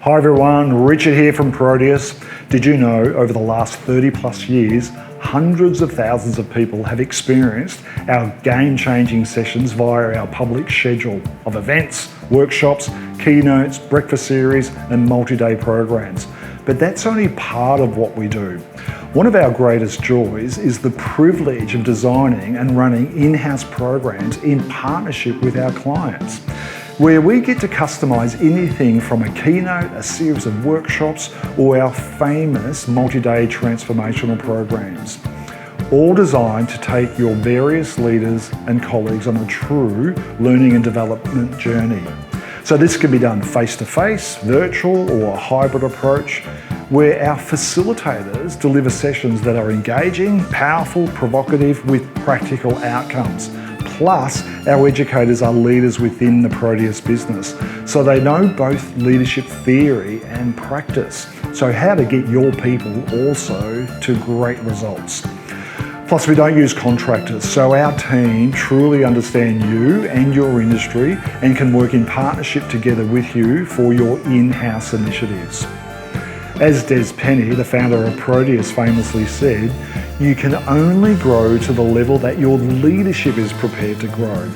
Hi everyone, Richard here from Proteus. Did you know over the last 30 plus years, hundreds of thousands of people have experienced our game-changing sessions via our public schedule of events, workshops, keynotes, breakfast series, and multi-day programs. But that's only part of what we do. One of our greatest joys is the privilege of designing and running in-house programs in partnership with our clients, where we get to customize anything from a keynote, a series of workshops, or our famous multi-day transformational programs, all designed to take your various leaders and colleagues on a true learning and development journey. So this can be done face-to-face, virtual, or a hybrid approach, where our facilitators deliver sessions that are engaging, powerful, provocative, with practical outcomes. Plus, our educators are leaders within the Proteus business, so they know both leadership theory and practice. So how to get your people also to great results. Plus, we don't use contractors, so our team truly understand you and your industry and can work in partnership together with you for your in-house initiatives. As Des Penny, the founder of Proteus, famously said, you can only grow to the level that your leadership is prepared to grow.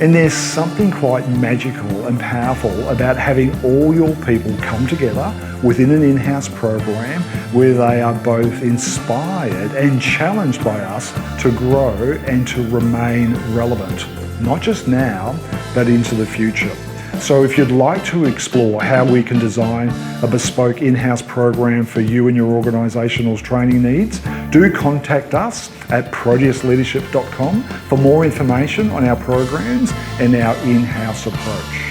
And there's something quite magical and powerful about having all your people come together within an in-house program where they are both inspired and challenged by us to grow and to remain relevant, not just now, but into the future. So if you'd like to explore how we can design a bespoke in-house program for you and your organisational's training needs, do contact us at proteusleadership.com for more information on our programs and our in-house approach.